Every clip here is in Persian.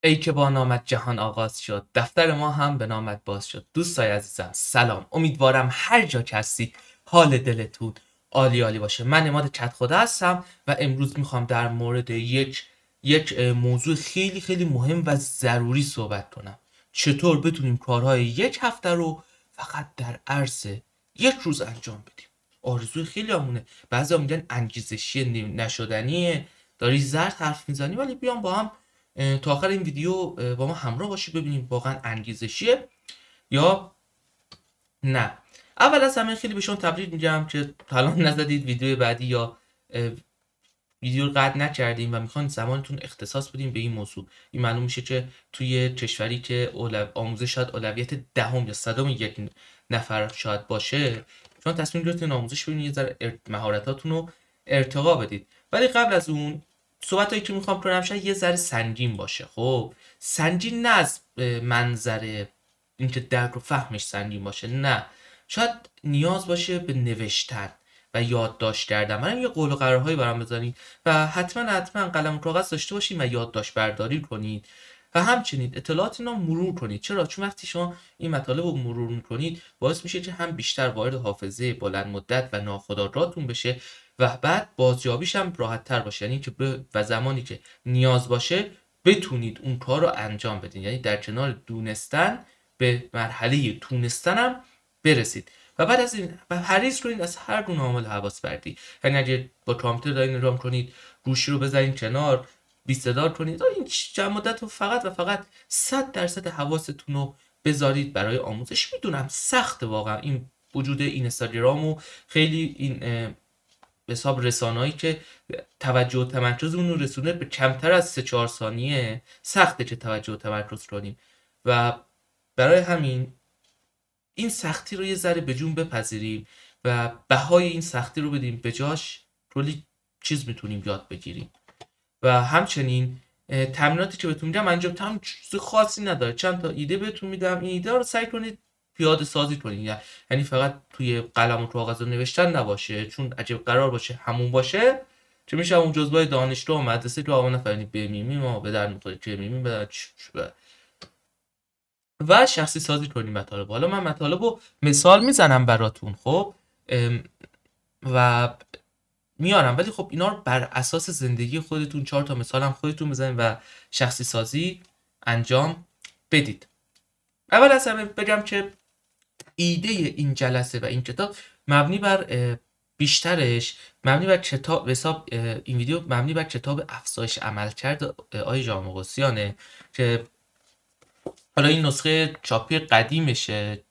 ای که با نامت جهان آغاز شد، دفتر ما هم به نامت باز شد. دوستای عزیزم سلام، امیدوارم هر جا که هستی حال دلتون عالی عالی باشه. من اماد چت خدا هستم و امروز میخوام در مورد یک موضوع خیلی خیلی مهم و ضروری صحبت کنم. چطور بتونیم کارهای یک هفته رو فقط در عرض یک روز انجام بدیم. آرزوی خیلی همونه. بعضی میگن انگیزشی نشدنیه، داری زرد حرف میزنی، ولی بیام با هم تا آخر این ویدیو با ما همراه باشید ببینیم واقعا انگیزشیه یا نه. اول از همه خیلی بهشون تبریک میگم که تا الان نزدید ویدیو بعدی یا ویدیو رو قطع نکردیم و میخوان زمانتون اختصاص بدیم به این موضوع. این معلوم میشه که توی کشوری که آموزش شاید اولویت دهم یا صدم یک نفر شاید باشه، چون تصمیم گرفتین آموزش ببینید یه ذره مهارتاتون رو ارتقا بدید. ولی قبل از اون صحبتایی که میخوام کنم شاید یه ذره سنگین باشه. خب سنگین نه از منظر اینکه درک و فهمش سنگین باشه، نه، شاید نیاز باشه به نوشتن و یادداشت کردن. من یه قول و قرارهایی برام بزنید و حتما قلم و کاغذ داشته باشید و یادداشت برداری کنید و همچنین اطلاعات اینا مرور کنید. چرا؟ چون وقتی شما این مطالب رو مرور میکنید باعث میشه که هم بیشتر وارد حافظه بلند مدت و ناخودآگاهتون بشه و بعد بازیابیش هم راحت تر باشه، یعنی که و زمانی که نیاز باشه بتونید اون کار رو انجام بدین، یعنی در کنار دونستن به مرحله تونستن هم برسید. و بعد از این حریص کنید از هر گونه عامل حواس بردی، یعنی اگه با کامپیوتر دارین رام کنید گوشی رو بذارین کنار، بی صدا کنید، این چند مدت رو فقط و فقط 100% حواستون رو بذارید برای آموزش. میدونم سخت واقعا این وجود این اینستاگرام و خیلی این حساب رسانه‌ای که توجه و تمرکز اون رو رسونه به کمتر از 3-4 ثانیه، سخته که توجه و تمرکز کنیم و برای همین این سختی رو یه ذره به جون بپذیریم و بهای این سختی رو بدیم، به جاش کلی چیز میتونیم یاد بگیریم. و همچنین تمریناتی که بهتون میگم انجام تام چیز خاصی نداره، چند تا ایده بهتون میدم، این ایده رو سعی کنید پیاده سازی کنید، یعنی فقط توی قلم و کاغذ نوشتن نباشه، چون اگه قرار باشه همون باشه چه میشه اون جزوه دانشگاه و مدرسه که آقا نفرین بمیمیم ما به در میخوره که میمیم به و شخصی سازی کنیم مطالب. حالا من مطالب رو مثال میزنم براتون، خب و میارم، ولی خب اینا رو بر اساس زندگی خودتون 4 تا مثال هم خودتون بزنید و شخصی سازی انجام بدید. اول از همه بگم که ایده این جلسه و این کتاب مبنی بر بیشترش مبنی بر کتاب حساب این ویدیو مبنی بر کتاب افزایش عملکرد آقای ژان مقوسیانه که حالا این نسخه چاپی قدیمشه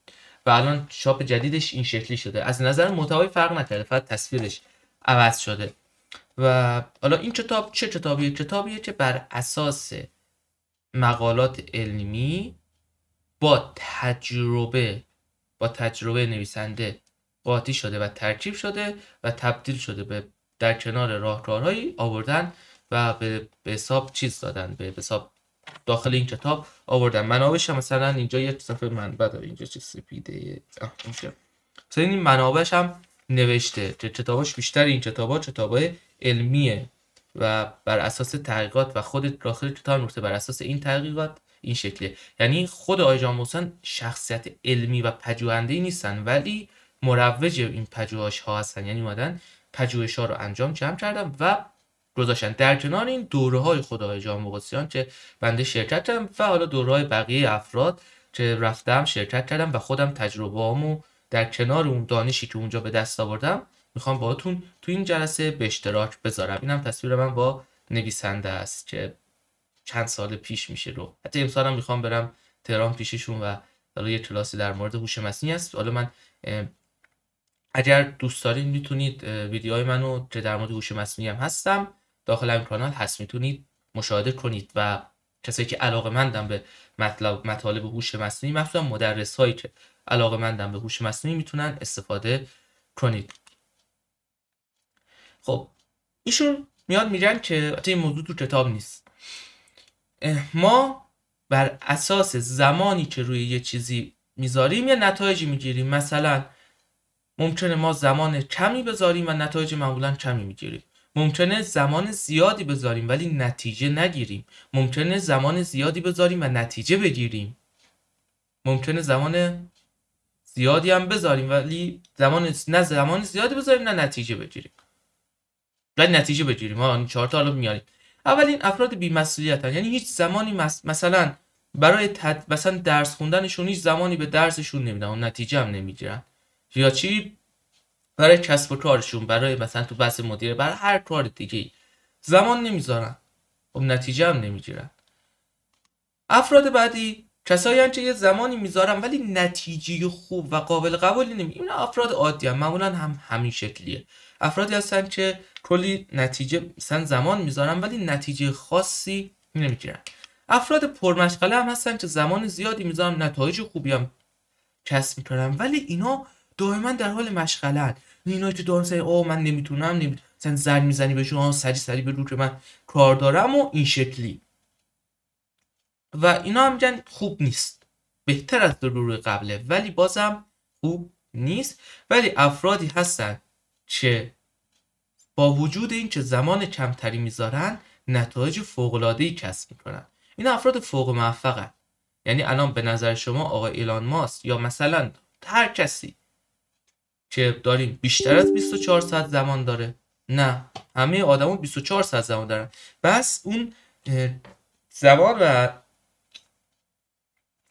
و الان چاپ جدیدش این شکلی شده. از نظر محتوایی فرق نکرده، فقط تصویرش عوض شده. و حالا این کتاب چه کتابیه؟ کتابیه که بر اساس مقالات علمی با تجربه نویسنده قاطی شده و ترکیب شده و تبدیل شده به در کنار راهکارهایی آوردن و به حساب چیز دادن، به حساب داخل این کتاب آوردن. منابعش هم مثلا اینجا یک صفحه منبع داره، اینجا چه سپیده، اینجا مثلا این منابعش هم نوشته که کتاباش بیشتر این کتابای علمیه و بر اساس تحقیقات و خود داخل کتاب نوشته بر اساس این تحقیقات این شکلیه. یعنی خود آقای ژان مقوسیان شخصیت علمی و پژوهنده‌ای نیستن، ولی مروج این پژوهش‌ها هستن، یعنی اومدن پژوهش‌ها رو انجام جمع کردن و گذاشتن. در کنار این دوره‌های خود آقای ژان مقوسیان که بنده شرکت کردم و حالا دوره‌های بقیه افراد که رفتم شرکت کردم و خودم تجربه‌هامو در کنار اون دانشی که اونجا به دست آوردم میخوام باهاتون تو این جلسه به اشتراک بذارم. اینم تصویر من با نویسنده است که چند سال پیش میشه رو، حتی امسالم میخوام برم تهران پیششون و حالا یه کلاسی در مورد هوش مصنوعی است. حالا من اگر دوست دارین میتونید ویدیوهای منو که در مورد هوش مصنوعی هم هستم داخل این کانال هست میتونید مشاهده کنید و کسایی که علاقه‌مندن به مطالب هوش مصنوعی، مخصوصا مدرسایی که علاقه‌مندن به هوش مصنوعی، میتونن استفاده کنید. خب ایشون میاد میگن که این موضوع تو کتاب نیست، ما بر اساس زمانی که روی یه چیزی میذاریم یه نتایجی میگیریم. مثلا ممکنه ما زمان کمی بذاریم و نتایج معمولا کمی میگیریم. ممکنه زمان زیادی بذاریم ولی نتیجه نگیریم. ممکنه زمان زیادی بذاریم و نتیجه بگیریم. ممکنه زمان زیادی هم بذاریم ولی زمان زیادی بذاریم نه نتیجه بگیریم. ولی نتیجه بگیریم. این 4 تا حالا میاریم. اولین افراد بی‌مسئولیتن، یعنی هیچ زمانی مثلا برای مثلا درس خوندنشون هیچ زمانی به درسشون نمیدن و نتیجه هم نمیگیرن. یا چی برای کسب و کارشون، برای مثلا تو بحث مدیره، برای هر کار دیگه زمان نمیذارن و نتیجه هم نمیگیرن. افراد بعدی کسایی هستن که یه زمانی میذارن ولی نتیجه خوب و قابل قبولی نمیگیرن. این افراد عادی هم معمولا همین شکلیه. افرادی هستن که کلی نتیجه مثلا زمان میذارن ولی نتیجه خاصی نمیگیرن. افراد پرمشغله هم هستن که زمان زیادی میذارن، نتایج خوبی هم کسب میکنن ولی اینا دائما در حال مشغله‌ان. اینا که دارن سعی من نمیتونم مثلا زنگ میزنی بهشون سری به رو که من کار دارم و این شکلی، و اینا هم میگن خوب نیست، بهتر از روی قبله ولی بازم خوب نیست. ولی افرادی هستن که با وجود این که زمان کمتری میذارن نتایج فوق‌العاده‌ای کسب میکنن. این افراد فوق موفقن. یعنی الان به نظر شما آقای ایلان ماسک یا مثلا هر کسی که داریم بیشتر از 24 ساعت زمان داره؟ نه، همه آدما 24 ساعت زمان دارن. بس اون زمان و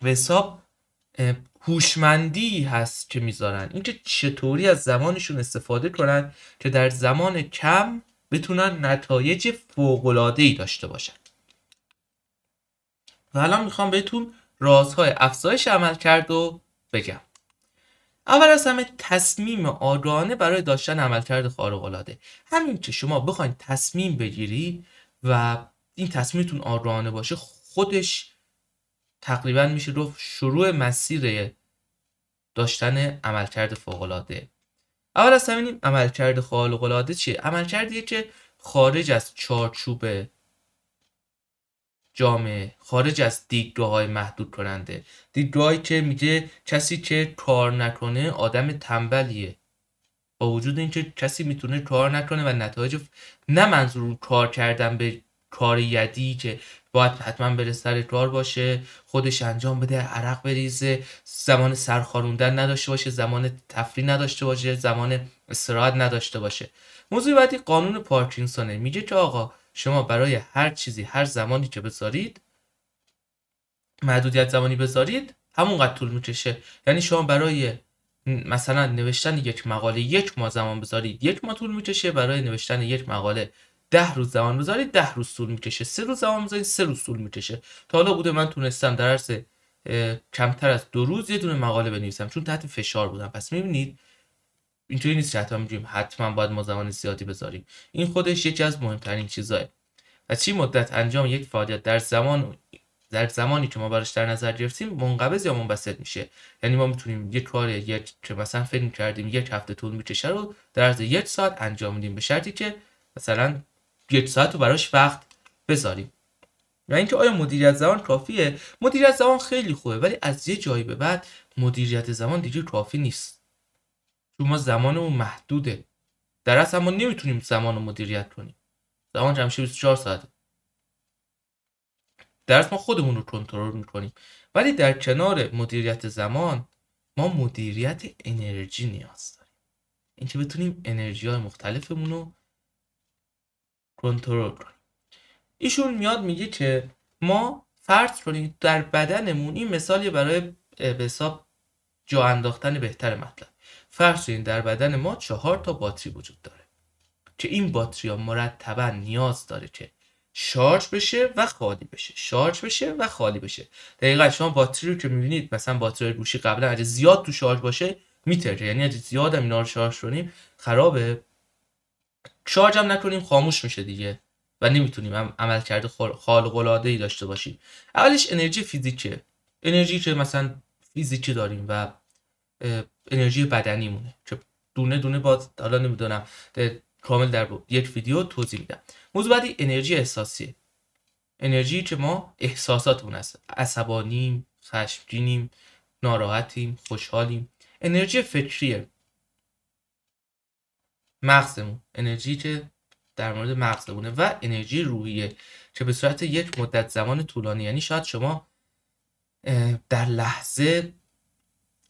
حساب هوشمندی هست که میذارن، اینکه چطوری از زمانشون استفاده کنن که در زمان کم بتونن نتایج فوق‌العاده‌ای داشته باشن. و الان میخوام بهتون رازهای افزایش عملکرد رو بگم. اول از همه تصمیم آگاهانه برای داشتن عملکرد خارق‌العاده. همین که شما بخواید تصمیم بگیری و این تصمیمتون آگاهانه باشه، خودش تقریبا میشه رو شروع مسیر داشتن عملکرد فوق‌العاده. اول از همه این عملکرد خارق‌العاده چیه؟ عملکردیه که خارج از چارچوب جامعه، خارج از دیدگاه‌های محدود کننده، دیدگاهی که میگه کسی که کار نکنه آدم تنبلیه، با وجود اینکه کسی میتونه کار نکنه و نتایج نه منظور کار کردن به کار یدی که باید حتما بره سر کار باشه، خودش انجام بده، عرق بریزه، زمان سرخاروندن نداشته باشه، زمان تفریح نداشته باشه، زمان استراحت نداشته باشه. موضوع بعدی قانون پارکینسونه، میگه که آقا شما برای هر چیزی هر زمانی که بذارید، محدودیت زمانی بذارید، همونقدر طول میکشه. یعنی شما برای مثلا نوشتن یک مقاله 1 ماه زمان بذارید 1 ماه طول میکشه، برای نوشتن یک مقاله 10 روز زمان بذارید 10 روز طول میکشه، 3 روز زمان بذارید 3 روز طول میکشه. تا حالا بوده من تونستم در عرض کمتر از 2 روز یه دونه مقاله بنویسم چون تحت فشار بودم. پس میبینید اینطوری نیست که حتما باید ما زمان زیادی بذاریم. این خودش یکی از مهمترین چیزایه. و چی مدت انجام یک فعالیت در زمانی که ما براش در نظر گرفتیم منقبض یا منبسط میشه. یعنی ما میتونیم یک کار که مثلا فکر کردیم 1 هفته طول میکشه رو در عرض 1 ساعت انجام میدیم، به شرطی که مثلا 1 ساعت رو براش وقت بذاریم. و اینکه آیا مدیریت زمان کافیه؟ مدیریت زمان خیلی خوبه ولی از یه جایی به بعد مدیریت زمان دیگه کافی نیست، چون ما زمانمون محدوده. در اصل ما نمیتونیم زمان رو مدیریت کنیم. زمان همیشه 24 ساعته. درس ما خودمون رو کنترل میکنیم. ولی در کنار مدیریت زمان ما مدیریت انرژی نیاز داریم، اینکه بتونیم انرژی های مختلفمون رو کنترل کنیم. ایشون میاد میگه که ما فرض کنیم در بدنمون، این مثالی برای به حساب جا انداختن بهتر مطلب، فرض کنیم در بدن ما 4 تا باتری وجود داره که این باتری ها مرتبا نیاز داره که شارژ بشه و خالی بشه، شارژ بشه و خالی بشه. دقیقاً شما باتری رو که می‌بینید مثلا باتری گوشی قبلا اگه زیاد تو شارژ باشه میتره، یعنی اگه زیاد هم اینا رو شارژ کنیم خرابه، شارژ هم نکنیم خاموش میشه دیگه و نمیتونیم عملکرد خارق‌العاده‌ای داشته باشیم. اولش انرژی فیزیکه، انرژی که مثلا فیزیکی داریم و انرژی بدنیمونه که دونه دونه باز حالا نمیدونم کامل در یک ویدیو توضیح میدم. موضوع بعدی انرژی احساسیه، انرژی که ما احساساتمون هست، عصبانیم، خشمگینیم، ناراحتیم، خوشحالیم. انرژی فکریه، مغزمون، انرژی که در مورد مغزمونه و انرژی روحیه که به صورت یک مدت زمان طولانی، یعنی شاید شما در لحظه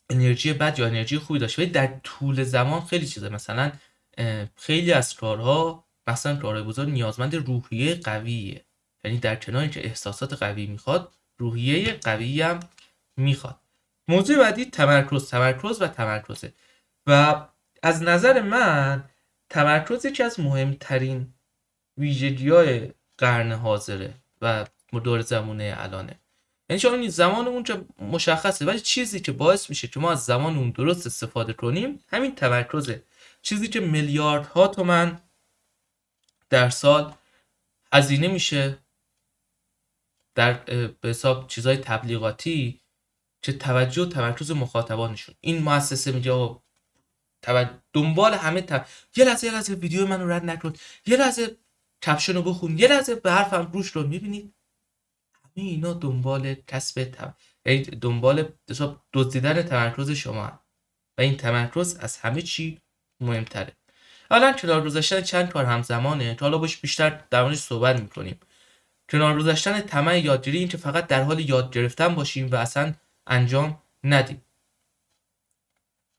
انرژی بد یا انرژی خوبی داشته ولی در طول زمان خیلی چیزه. مثلا خیلی از کارها، مثلا کارهای بزرگ نیازمند روحیه قویه، یعنی در کنار اینکه احساسات قوی میخواد روحیه قوی هم میخواد. موضوع بعدی تمرکز و تمرکزه و از نظر من تمرکز یکی از مهمترین ویژگی‌های قرن حاضره و دور زمانه الانه. یعنی شما این زمان اون که مشخصه، ولی چیزی که باعث میشه که ما از زمان اون درست استفاده کنیم همین تمرکزه. چیزی که میلیاردها تومان در سال هزینه میشه در به حساب چیزای تبلیغاتی که توجه و تمرکز مخاطبانشون، این مؤسسه میگه دنبال همه یه لحظه ویدیو منو رد نکن، یه لحظه کپشن رو بخون، یه لحظه به حرفم گوش رو. میبینید همه اینا دنبال کسب یعنی دنبال حساب دزدیدن تمرکز شما و این تمرکز از همه چی مهمتره. حالا کنار گذاشتن چند کار همزمانه که حالا باش بیشتر در موردش صحبت میکنیم. کنار گذاشتن طمع یادگیری، این که فقط در حال یاد گرفتن باشیم و اصلا انجام ندیم.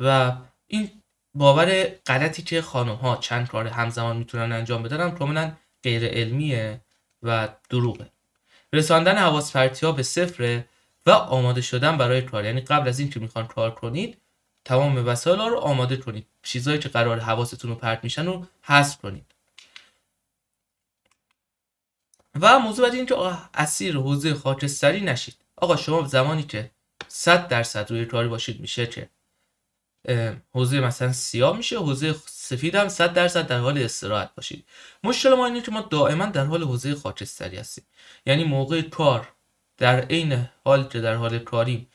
و این باور غلطی که خانم ها چند کار همزمان میتونن انجام بدن هم کاملا غیر علمیه و دروغه. رساندن حواس پرتی‌ها به صفر و آماده شدن برای کار، یعنی قبل از اینکه میخوان کار کنید تمام وسایل رو آماده کنید، چیزایی که قرار حواستون رو پرت میشن رو حذف کنید. و موضوع بعدی این که اسیر حوزه خاکستری نشید. آقا شما زمانی که 100% روی کاری باشید میشه که حوزه مثلا سیاه میشه، حوزه سفید هم 100% در حال استراحت باشید. مشکل ما اینه که ما دائما در حال حوزه خاکستری هستیم، یعنی موقع کار در عین حال که در حال کاریم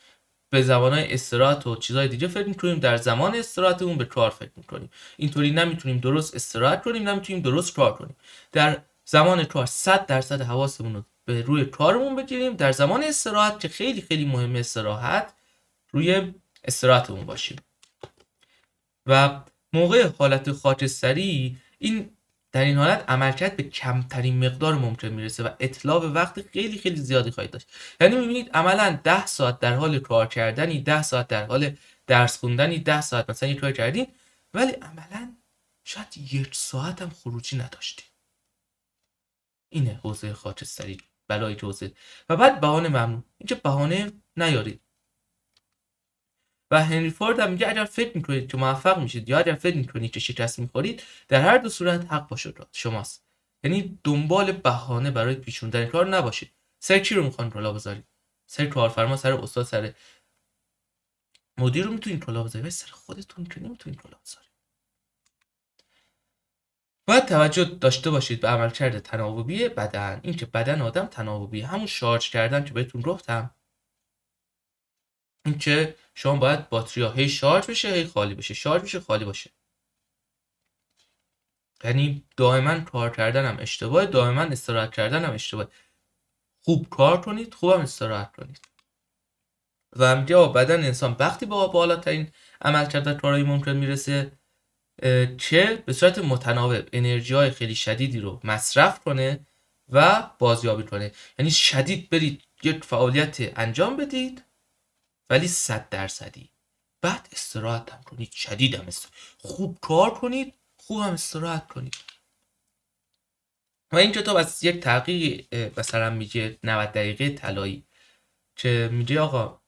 به زمانهای استراحت و چیزهای دیگه فکر میکنیم، در زمان استراحتمون به کار فکر میکنیم. اینطوری نمیتونیم درست استراحت کنیم، نمیتونیم درست کار کنیم. در زمان کار 100% حواسمون رو به روی کارمون بگیریم، در زمان استراحت که خیلی خیلی مهمه استراحت، روی استراحتمون باشیم. و موقع حالت خاکستری در این حالت عملکرد به کمترین مقدار ممکن میرسه و اتلاف وقت خیلی خیلی زیادی خواهید داشت. یعنی میبینید عملا 10 ساعت در حال کار کردنی، 10 ساعت در حال درس خوندنی، 10 ساعت مثلا یک کار کردین، ولی عملا شاید 1 ساعت هم خروجی نداشتید. اینه حوزه خاکستری، بلای حوزه. و بعد بهانه ممنوع، اینجا بهانه نیارید. و هنری فورد هم میگه اگر فکر میکنید که موفق میشید یا اگر فکر میکنید که شکست میخورید، در هر دو صورت حق با شماست. یعنی دنبال بهانه برای پیچوندن کار نباشید. سر کی رو میخوان کلا بذارید؟ سر کارفرما، سر استاد، سر مدیر رو میتونید کلا بذارید، ولی سر خودتون که نمیتونید کلا بذارید. باید توجه داشته باشید به عملکرد تناوبی بدن. این که بدن آدم تناوبیه، همون شارژ کردن که بهتون گفتم، این که شما باید باتری ها هی شارژ بشه هی خالی بشه، شارژ بشه خالی باشه. یعنی دائما کار کردن هم اشتباهه، دائما استراحت کردن هم اشتباهه. خوب کار کنید، خوب هم استراحت کنید. و میگه بدن انسان وقتی با بالاترین عملکرد و کارایی ممکن میرسه که به صورت متناوب انرژی های خیلی شدیدی رو مصرف کنه و بازیابی کنه. یعنی شدید برید یک فعالیت انجام بدید ولی 100%. بعد استراحت هم کنید، شدید هم خوب کار کنید، خوب هم استراحت کنید. و این کتاب از یک تحقیق مثلا میگه 90 دقیقه طلایی، که میگه آقا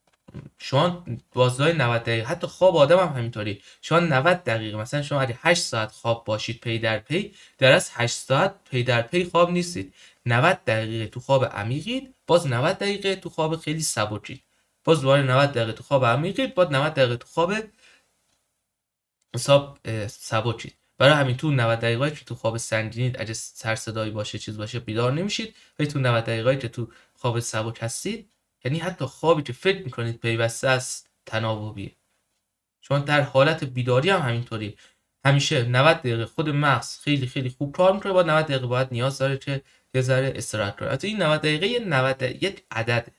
شما بازدهای 90 دقیقه، حتی خواب آدم هم همینطوری، شما 90 دقیقه مثلا شما اگه 8 ساعت خواب باشید پی در پی، در از 8 ساعت پی در پی خواب نیستید. 90 دقیقه تو خواب عمیقید، باز 90 دقیقه تو خواب خیلی سبکید، باز دوباره 90 دقیقه تو خواب عمیقید، باز 90 دقیقه تو خواب حساب سبکید. برای همین تو 90 دقیقه‌ای که تو خواب سنگینید، اگه سر صدایی باشه چیز باشه بیدار نمیشید، ولی تو 90 دقیقه‌ای که تو خواب سبک هستید، یعنی حتی خوابی که فکر میکنید پیوسته است تناوبیه. چون در حالت بیداری هم همینطوری، همیشه 90 دقیقه خود مغز خیلی خیلی خوب کار میکنه، بعد 90 دقیقه باید نیاز داره که یه ذره استراحت کنه. البته این 90 دقیقه یک عدده،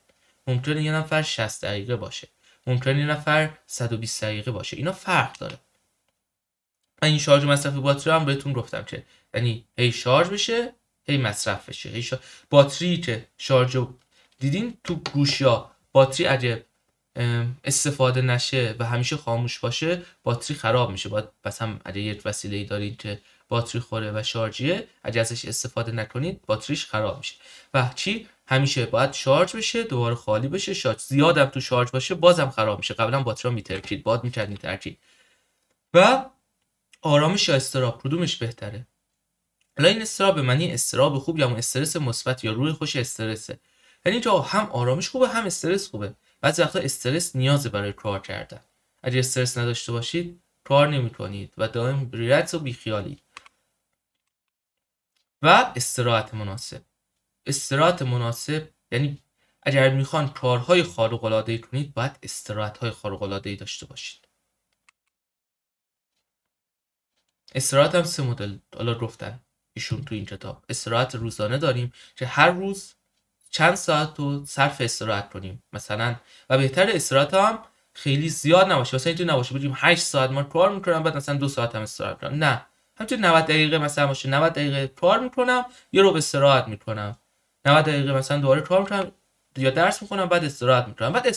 ممکنه یه نفر 60 دقیقه باشه، ممکنه یه نفر 120 دقیقه باشه، اینا فرق داره. این شارژ و مصرف باتری هم بهتون گفتم که یعنی هی شارژ بشه هی مصرف بشه. باتری که شارژ دیدین تو گوشیا باتری اگه استفاده نشه و همیشه خاموش باشه باتری خراب میشه. باید مثلا اگه یک وسیله‌ای دارید که باتری خوره و شارژیه، اگه ازش استفاده نکنید باتریش خراب میشه. و چی همیشه باید شارژ بشه دوباره خالی بشه. شارژ زیادم تو شارژ باشه بازم خراب میشه. قبلا باتری میترکید باید میکردین ترکید. و آرامش یا استراب کدومش بهتره؟ حالا این استراب به معنی استراب خوب یا استرس مثبت یا روح خوش استرسه. یعنی اینجا هم آرامش خوبه هم استرس خوبه. بعضی وقتا استرس نیازه برای کار کردن. اگه استرس نداشته باشید کار نمی‌کنید و دائم ریلکس و بیخیالید. و استراحت مناسب یعنی اگر میخوان کارهای خارق‌العاده‌ای کنید باید استراحت‌های خارق‌العاده‌ای داشته باشید. استراحت هم 3 مدل حالا گفتن ایشون تو این کتاب. استراحت روزانه داریم که هر روز چند ساعت رو صرف استراحت کنیم مثلا، و بهتر استراحت هم خیلی زیاد نباشه. مثلا اینجوری نباشه بگیم 8 ساعت ما کار میکنم بعد مثلا 2 ساعت هم استراحت کنم. نه، همینطور 90 دقیقه مثلا باشه، 90 دقیقه کار میکنم یه رو استراحت میکنم، 90 دقیقه مثلا دوباره کار میکنم یا درس میخونم بعد استراحت میکنم. بعد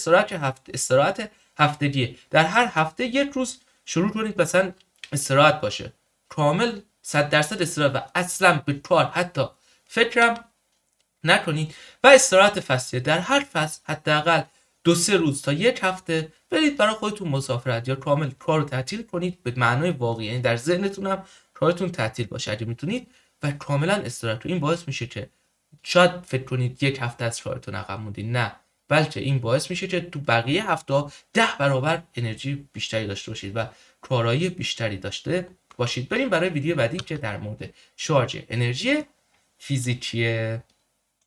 استراحت هفتگیه. در هر هفته یک روز شروع کنید مثلا استراحت باشه کامل 100% استراحت و اصلا به کار حتی فکرم نکنید. و استراحت فصلیه. در هر فصل حداقل 2-3 روز تا یک هفته برید برای خودتون مسافرت یا کامل کار رو تعطیل کنید به معنای واقعی، یعنی در ذهنتون هم کارتون تعطیل باشه اگه میتونید و کاملا استراحت. این باعث میشه که شاید فکر کنید یک هفته از کارتون عقب موندین، نه، بلکه این باعث میشه که تو بقیه هفته 10 برابر انرژی بیشتری داشته باشید و کارایی بیشتری داشته باشید. بریم برای ویدیو بعدی که در مورد شارژ انرژی فیزیکیه.